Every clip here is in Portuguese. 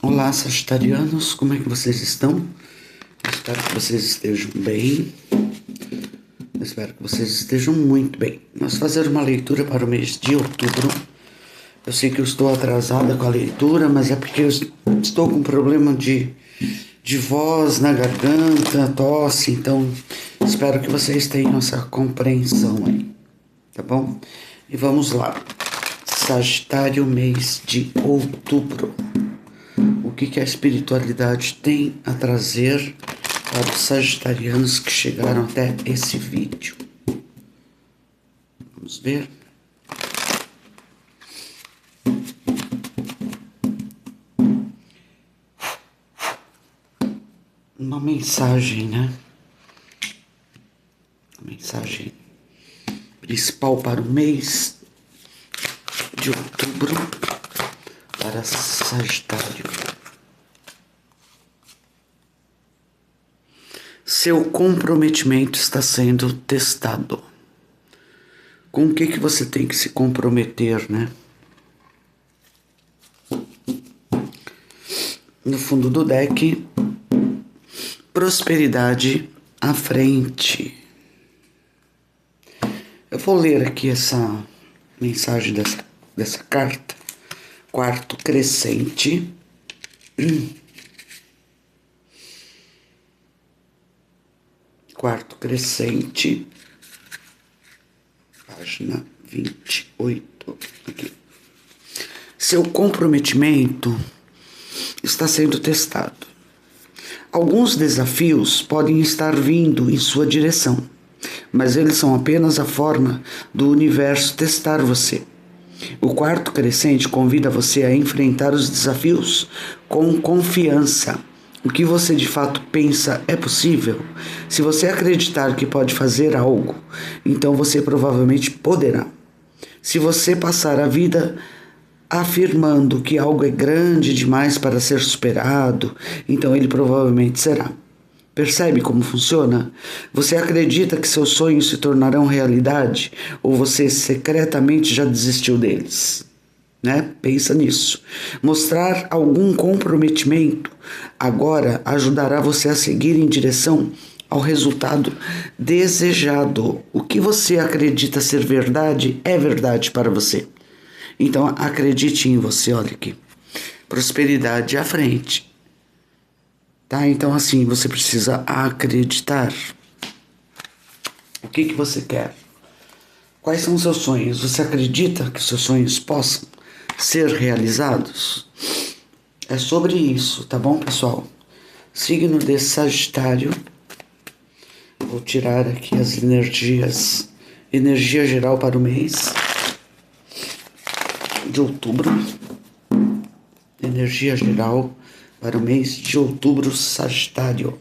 Olá, sagitarianos, como é que vocês estão? Espero que vocês estejam bem. Espero que vocês estejam muito bem. Nós fazer uma leitura para o mês de outubro. Eu sei que eu estou atrasada com a leitura, mas é porque eu estou com problema de voz na garganta, tosse, então espero que vocês tenham essa compreensão aí, tá bom? E vamos lá. Sagitário, mês de outubro. O que a espiritualidade tem a trazer para os sagitarianos que chegaram até esse vídeo? Vamos ver. Uma mensagem, né? A mensagem principal para o mês de outubro para Sagitário. Seu comprometimento está sendo testado. Com o que você tem que se comprometer, né? No fundo do deck, prosperidade à frente. Eu vou ler aqui essa mensagem dessa carta. Quarto crescente. Quarto crescente. Página 28. Aqui. Seu comprometimento está sendo testado. Alguns desafios podem estar vindo em sua direção, mas eles são apenas a forma do universo testar você. O quarto crescente convida você a enfrentar os desafios com confiança. O que você de fato pensa é possível? Se você acreditar que pode fazer algo, então você provavelmente poderá. Se você passar a vida afirmando que algo é grande demais para ser superado, então ele provavelmente será. Percebe como funciona? Você acredita que seus sonhos se tornarão realidade ou você secretamente já desistiu deles? Né? Pensa nisso. Mostrar algum comprometimento agora ajudará você a seguir em direção ao resultado desejado. O que você acredita ser verdade é verdade para você. Então acredite em você, olha aqui. Prosperidade à frente. Tá? Então assim, você precisa acreditar. O que você quer? Quais são os seus sonhos? Você acredita que seus sonhos possam ser realizados? É sobre isso, tá bom, pessoal? Signo de Sagitário. Vou tirar aqui as energias. Energia geral para o mês de outubro. Energia geral para o mês de outubro, Sagitário.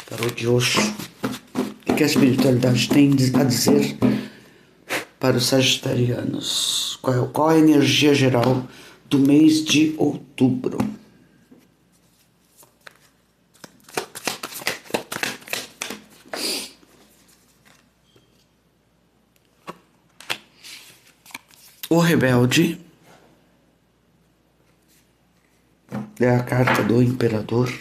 Tarô de Osho. O que a espiritualidade tem a dizer para os sagitarianos? Qual a energia geral do mês de outubro? O rebelde é a carta do imperador.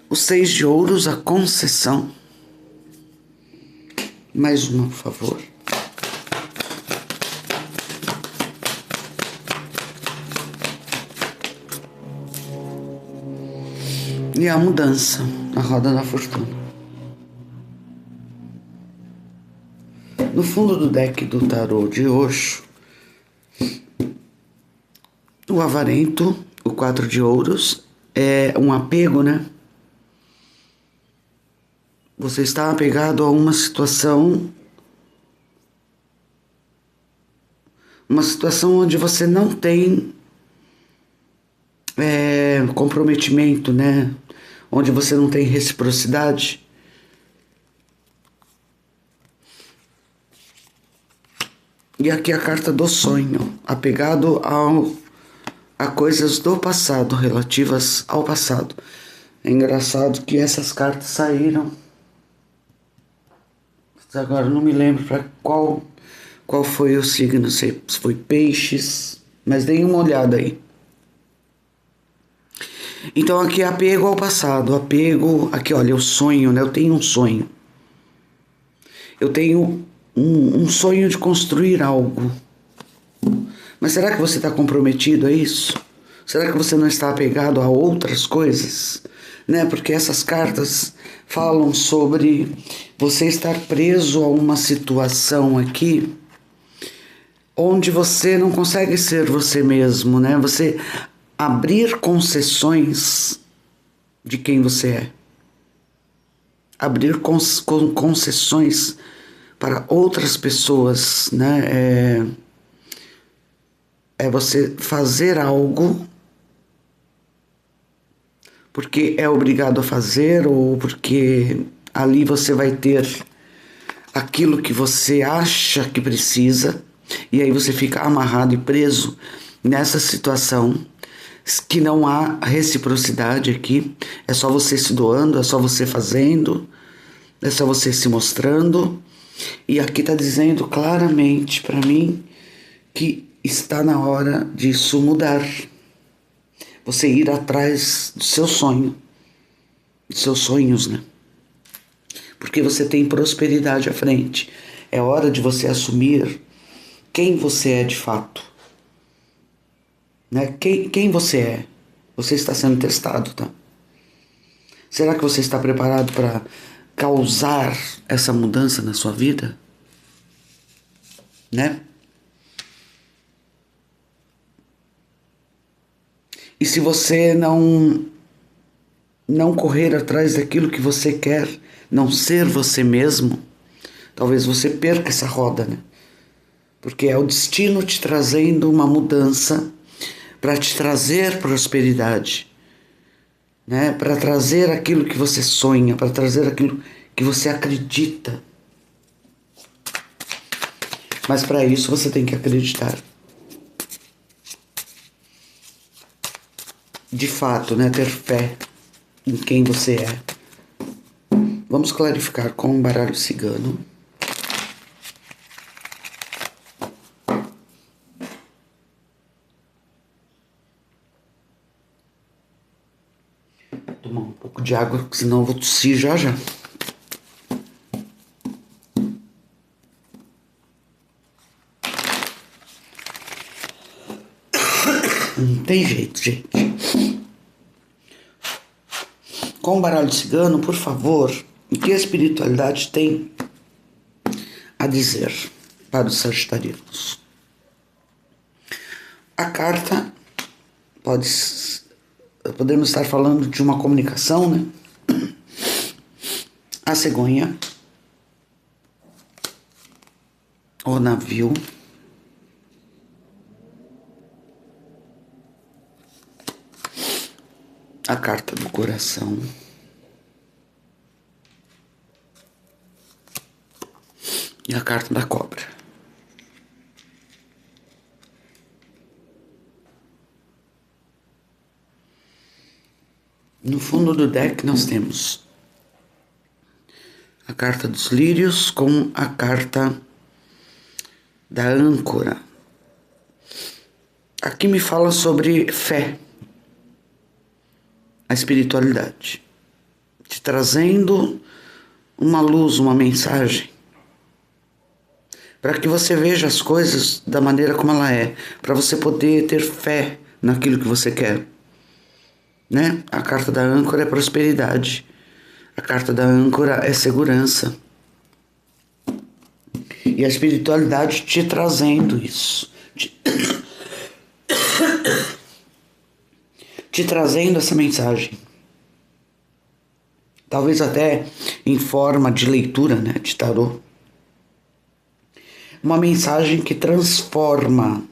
O 6 de ouros, a concessão. Mais uma, por favor. E a mudança, a roda da fortuna. No fundo do deck do tarô de Osho, o avarento, o 4 de ouros, é um apego, né? Você está apegado a uma situação onde você não tem comprometimento, né? Onde você não tem reciprocidade. E aqui a carta do sonho, apegado a coisas do passado, relativas ao passado. É engraçado que essas cartas saíram. Agora não me lembro para qual qual foi o signo, se foi peixes, mas dei uma olhada aí. Então aqui é apego ao passado, apego, aqui olha, o sonho, né? Eu tenho um sonho. Eu tenho um sonho de construir algo. Mas será que você está comprometido a isso? Será que você não está apegado a outras coisas? Né? Porque essas cartas falam sobre você estar preso a uma situação aqui onde você não consegue ser você mesmo, né? Você abrir concessões de quem você é. Abrir concessões para outras pessoas, né? É você fazer algo porque é obrigado a fazer ou porque ali você vai ter aquilo que você acha que precisa e aí você fica amarrado e preso nessa situação que não há reciprocidade aqui, é só você se doando, é só você fazendo, é só você se mostrando. E aqui está dizendo claramente para mim que está na hora disso mudar. Você ir atrás do seu sonho, dos seus sonhos, né? Porque você tem prosperidade à frente. É hora de você assumir quem você é de fato. Né? Quem você é? Você está sendo testado, tá? Será que você está preparado para causar essa mudança na sua vida? Né? E se você não correr atrás daquilo que você quer, não ser você mesmo, talvez você perca essa roda, né? Porque é o destino te trazendo uma mudança para te trazer prosperidade, né? Para trazer aquilo que você sonha, para trazer aquilo que você acredita. Mas para isso você tem que acreditar. De fato, né? Ter fé em quem você é. Vamos clarificar com um baralho cigano. Vou tomar um pouco de água, senão eu vou tossir já já. Não tem jeito, gente. Com o baralho cigano, por favor, o que a espiritualidade tem a dizer para os sagitarianos? A carta podemos estar falando de uma comunicação, né? A cegonha, o navio, a carta do coração, e a carta da cobra. No fundo do deck nós temos a carta dos lírios com a carta da âncora. Aqui me fala sobre fé, a espiritualidade, te trazendo uma luz, uma mensagem, para que você veja as coisas da maneira como ela é, para você poder ter fé naquilo que você quer. Né? A carta da âncora é prosperidade, a carta da âncora é segurança. E a espiritualidade te trazendo isso, te trazendo essa mensagem. Talvez até em forma de leitura, né, de tarô. Uma mensagem que transforma,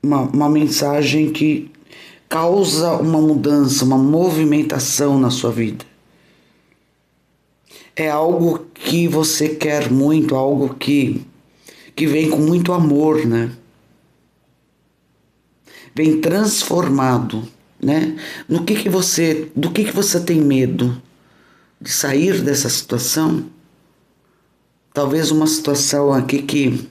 uma mensagem que causa uma mudança, uma movimentação na sua vida. É algo que você quer muito, algo que vem com muito amor, né? Vem transformado, né? Do que você tem medo? De sair dessa situação? talvez uma situação aqui que...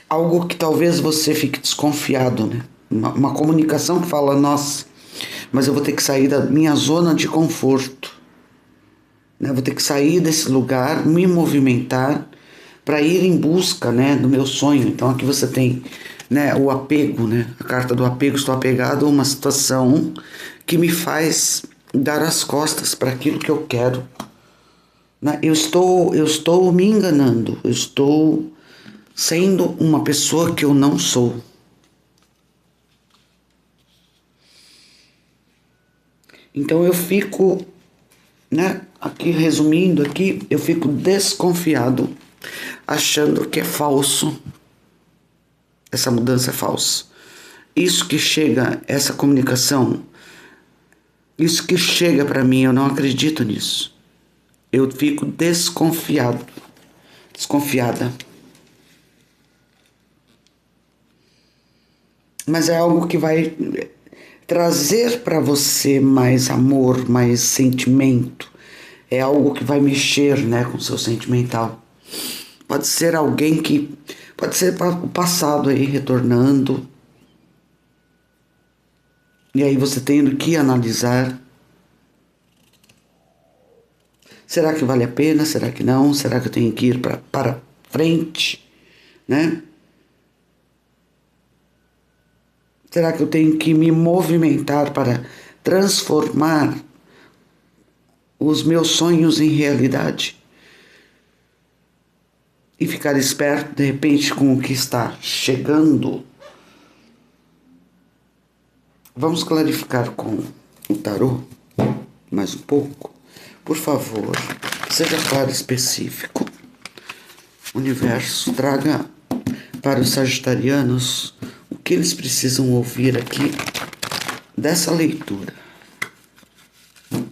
algo que talvez você fique desconfiado, né? Uma comunicação que fala, nossa, mas eu vou ter que sair da minha zona de conforto, né? Vou ter que sair desse lugar, me movimentar para ir em busca, né, do meu sonho. Então aqui você tem, né, o apego, né? A carta do apego, estou apegado a uma situação que me faz dar as costas para aquilo que eu quero, né? Eu estou me enganando, eu estou sendo uma pessoa que eu não sou. Então eu fico, né, aqui resumindo aqui, eu fico desconfiado, achando que é falso, essa mudança é falsa. Isso que chega, essa comunicação, isso que chega para mim, eu não acredito nisso. Eu fico desconfiado, desconfiada. Mas é algo que vai trazer para você mais amor, mais sentimento. É algo que vai mexer, né, com o seu sentimental. Pode ser alguém que... pode ser o passado aí retornando. E aí você tendo que analisar. Será que vale a pena? Será que não? Será que eu tenho que ir para frente? Né? Será que eu tenho que me movimentar para transformar os meus sonhos em realidade? E ficar esperto, de repente, com o que está chegando? Vamos clarificar com o tarô mais um pouco? Por favor, seja claro e específico. Universo, traga para os sagitarianos o que eles precisam ouvir aqui dessa leitura. O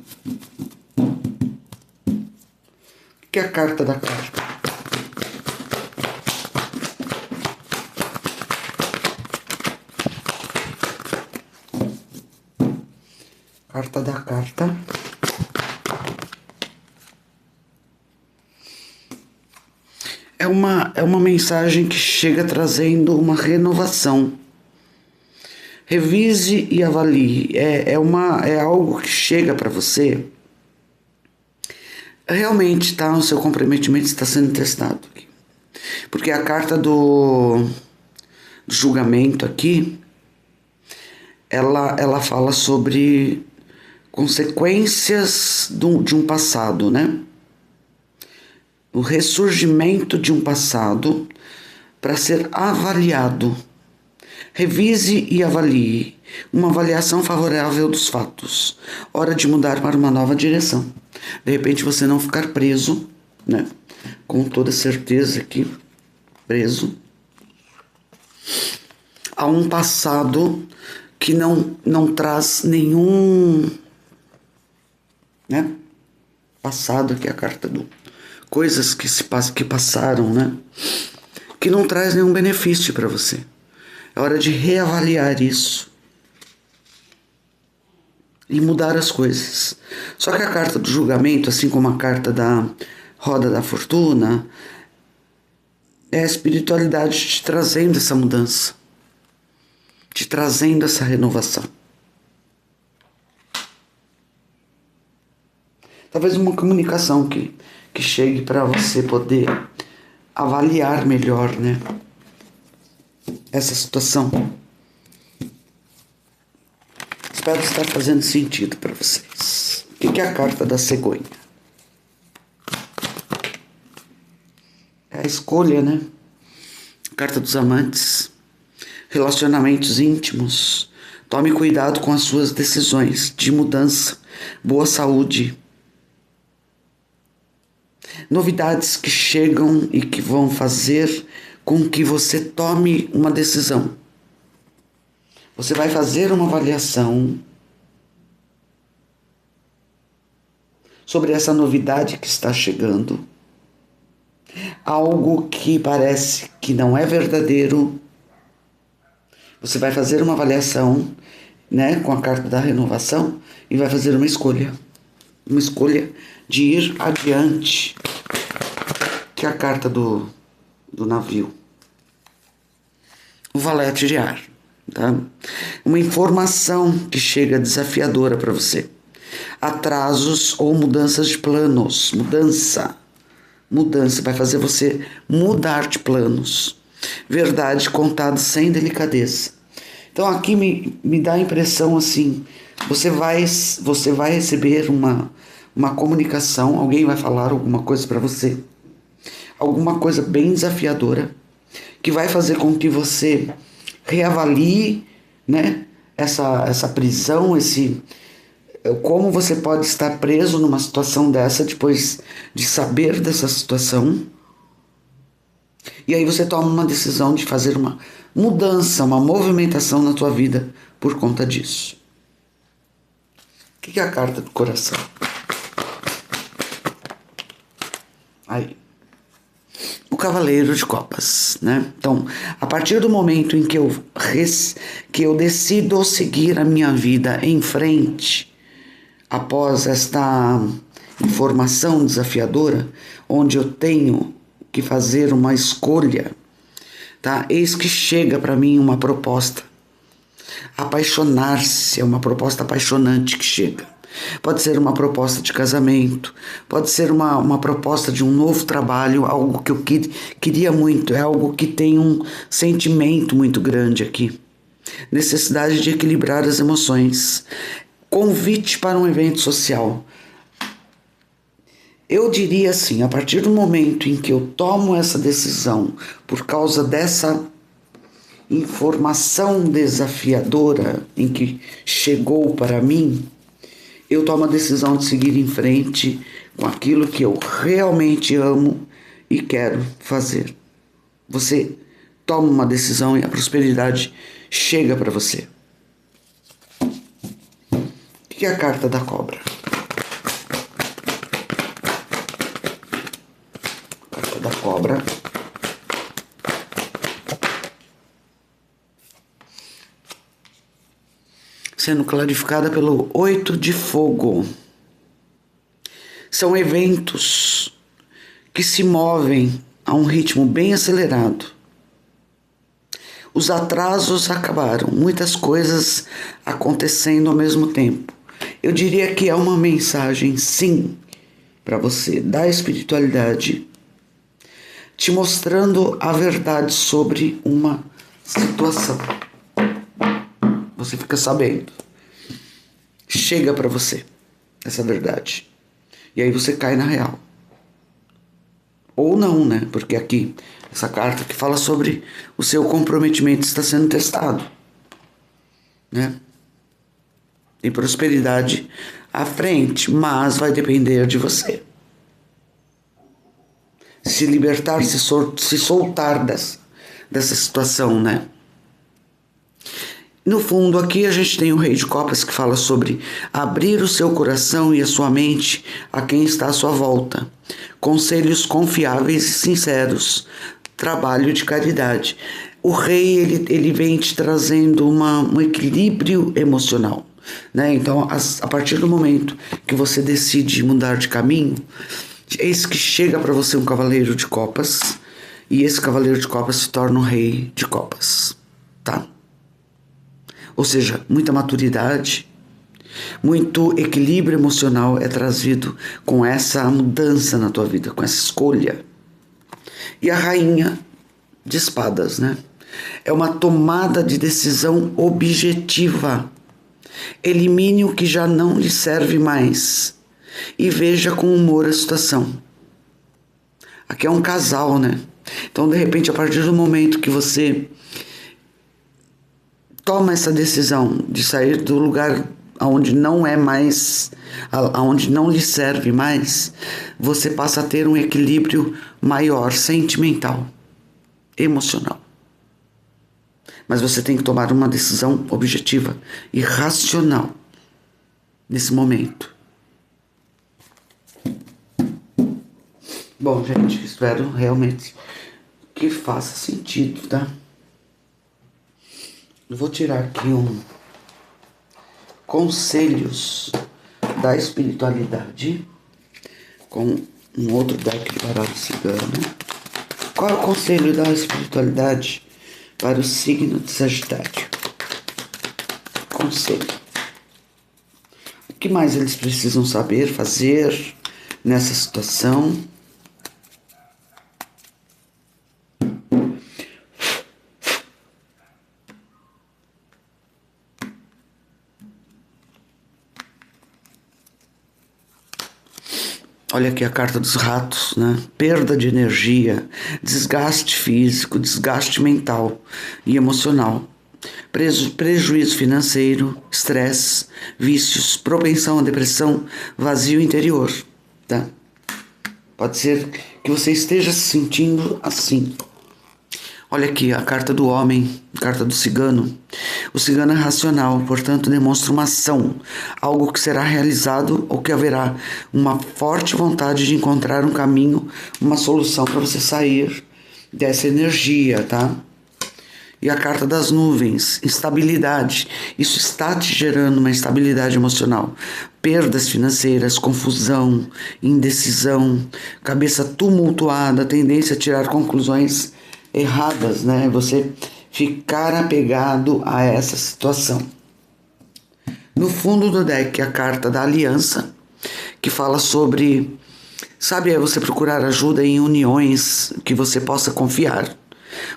que é a carta da carta? Carta da carta. É uma mensagem que chega trazendo uma renovação. Revise e avalie. É algo que chega para você. Realmente, tá? O seu comprometimento está sendo testado aqui. Porque a carta do julgamento aqui, ela fala sobre consequências de um passado, né? O ressurgimento de um passado para ser avaliado. Revise e avalie. Uma avaliação favorável dos fatos. Hora de mudar para uma nova direção. De repente você não ficar preso, né? Com toda certeza aqui, preso a um passado que não traz nenhum, né? Passado, aqui é a carta do... coisas que passaram, né? Que não traz nenhum benefício para você. É hora de reavaliar isso. E mudar as coisas. Só que a carta do julgamento, assim como a carta da roda da fortuna, é a espiritualidade te trazendo essa mudança. Te trazendo essa renovação. Talvez uma comunicação que chegue para você poder avaliar melhor, né, essa situação. Espero estar fazendo sentido para vocês. O que é a carta da cegonha? É a escolha, né? Carta dos amantes. Relacionamentos íntimos. Tome cuidado com as suas decisões de mudança. Boa saúde. Novidades que chegam e que vão fazer com que você tome uma decisão. Você vai fazer uma avaliação sobre essa novidade que está chegando. Algo que parece que não é verdadeiro. Você vai fazer uma avaliação, né, com a carta da renovação e vai fazer uma escolha. uma escolha de ir adiante, que é a carta do navio. O valete de ar, tá? Uma informação que chega desafiadora para você. Atrasos ou mudanças de planos. Mudança vai fazer você mudar de planos. Verdade contada sem delicadeza. Então aqui me dá a impressão assim, você vai receber uma comunicação, alguém vai falar alguma coisa para você, alguma coisa bem desafiadora, que vai fazer com que você reavalie, né, essa prisão, como você pode estar preso numa situação dessa depois de saber dessa situação. E aí você toma uma decisão de fazer uma mudança, uma movimentação na tua vida por conta disso. O que é a carta do coração? Aí. O cavaleiro de copas, né? Então, a partir do momento em que eu decido seguir a minha vida em frente, após esta informação desafiadora, onde eu tenho que fazer uma escolha, tá? Eis que chega para mim uma proposta. Apaixonar-se é uma proposta apaixonante que chega. Pode ser uma proposta de casamento, pode ser uma proposta de um novo trabalho, algo que eu queria muito, é algo que tem um sentimento muito grande aqui. Necessidade de equilibrar as emoções. Convite para um evento social. Eu diria assim, a partir do momento em que eu tomo essa decisão por causa dessa informação desafiadora em que chegou para mim, eu tomo a decisão de seguir em frente com aquilo que eu realmente amo e quero fazer. Você toma uma decisão e a prosperidade chega para você. O que é a carta da cobra? Da cobra. Sendo clarificada pelo 8 de fogo. São eventos que se movem a um ritmo bem acelerado. Os atrasos acabaram, muitas coisas acontecendo ao mesmo tempo. Eu diria que é uma mensagem, sim, para você, da espiritualidade, te mostrando a verdade sobre uma situação. Você fica sabendo. Chega para você essa verdade. E aí você cai na real. Ou não, né? Porque aqui, essa carta que fala sobre o seu comprometimento está sendo testado, né? Tem prosperidade à frente, mas vai depender de você. Se libertar, se soltar dessa situação, né? No fundo, aqui a gente tem o Rei de Copas que fala sobre abrir o seu coração e a sua mente a quem está à sua volta. Conselhos confiáveis e sinceros. Trabalho de caridade. O Rei, ele vem te trazendo um equilíbrio emocional, né? Então, a partir do momento que você decide mudar de caminho, eis que chega para você um cavaleiro de copas, e esse cavaleiro de copas se torna um rei de copas, tá? Ou seja, muita maturidade, muito equilíbrio emocional é trazido com essa mudança na tua vida, com essa escolha. E a rainha de espadas, né? É uma tomada de decisão objetiva. Elimine o que já não lhe serve mais e veja com humor a situação. Aqui é um casal, né? Então, de repente, a partir do momento que você toma essa decisão de sair do lugar onde não é mais, aonde não lhe serve mais, você passa a ter um equilíbrio maior, sentimental, emocional. Mas você tem que tomar uma decisão objetiva e racional nesse momento. Bom, gente, espero realmente que faça sentido, tá? Eu vou tirar aqui conselhos da espiritualidade com um outro deck de baralho cigano. Qual é o conselho da espiritualidade para o signo de Sagitário? Conselho. O que mais eles precisam saber, fazer nessa situação? Olha aqui a carta dos ratos, né? Perda de energia, desgaste físico, desgaste mental e emocional, prejuízo financeiro, estresse, vícios, propensão à depressão, vazio interior, tá? Pode ser que você esteja se sentindo assim. Olha aqui a carta do homem, a carta do cigano. O cigano é racional, portanto demonstra uma ação, algo que será realizado ou que haverá uma forte vontade de encontrar um caminho, uma solução para você sair dessa energia, tá? E a carta das nuvens, instabilidade. Isso está te gerando uma instabilidade emocional. Perdas financeiras, confusão, indecisão, cabeça tumultuada, tendência a tirar conclusões erradas, né? Você ficar apegado a essa situação. No fundo do deck, a carta da aliança, que fala sobre, sabe, é você procurar ajuda em uniões que você possa confiar.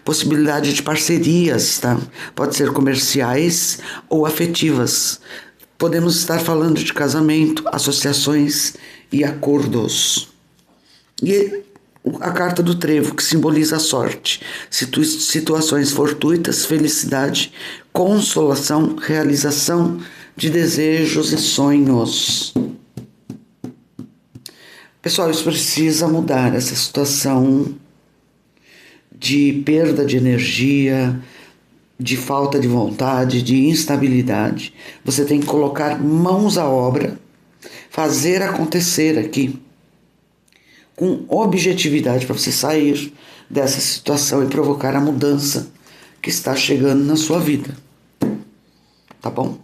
Possibilidade de parcerias, tá? Pode ser comerciais ou afetivas. Podemos estar falando de casamento, associações e acordos. E a carta do trevo, que simboliza a sorte, situações fortuitas, felicidade, consolação, realização de desejos e sonhos. Pessoal, isso precisa mudar, essa situação de perda de energia, de falta de vontade, de instabilidade. Você tem que colocar mãos à obra, fazer acontecer aqui, com objetividade, para você sair dessa situação e provocar a mudança que está chegando na sua vida. Tá bom?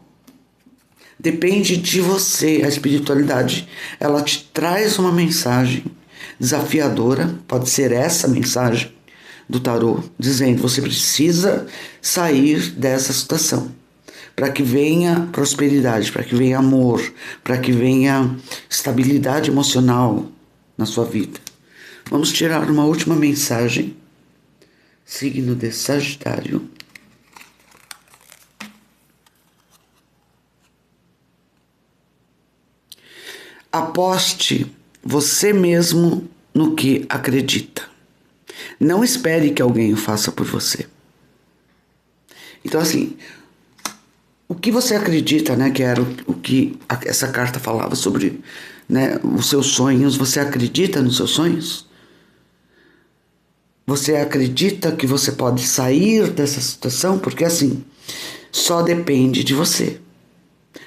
Depende de você. A espiritualidade, ela te traz uma mensagem desafiadora, pode ser essa mensagem do tarô, dizendo: você precisa sair dessa situação, para que venha prosperidade, para que venha amor, para que venha estabilidade emocional na sua vida. Vamos tirar uma última mensagem. Signo de Sagitário. Aposte você mesmo no que acredita. Não espere que alguém o faça por você. Então, assim, o que você acredita, né, que era o que essa carta falava sobre, né, os seus sonhos. Você acredita nos seus sonhos? Você acredita que você pode sair dessa situação? Porque, assim, só depende de você.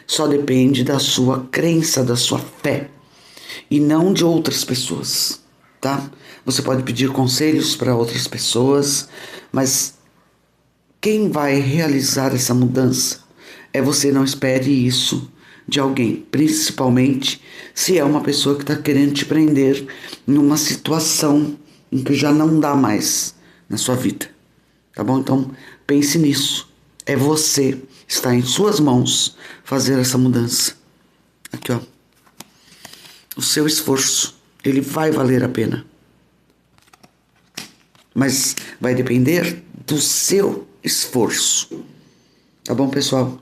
Só depende da sua crença, da sua fé, e não de outras pessoas, tá? Você pode pedir conselhos para outras pessoas, mas quem vai realizar essa mudança é você. Não espere isso de alguém, principalmente se é uma pessoa que está querendo te prender numa situação em que já não dá mais na sua vida, tá bom? Então pense nisso. É você, está em suas mãos fazer essa mudança. Aqui, ó. O seu esforço, ele vai valer a pena. Mas vai depender do seu esforço. Tá bom, pessoal?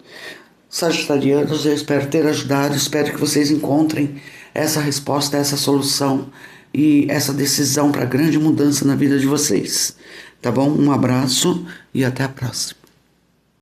Sagitarianos, eu espero ter ajudado. Espero que vocês encontrem essa resposta, essa solução e essa decisão para a grande mudança na vida de vocês. Tá bom? Um abraço e até a próxima.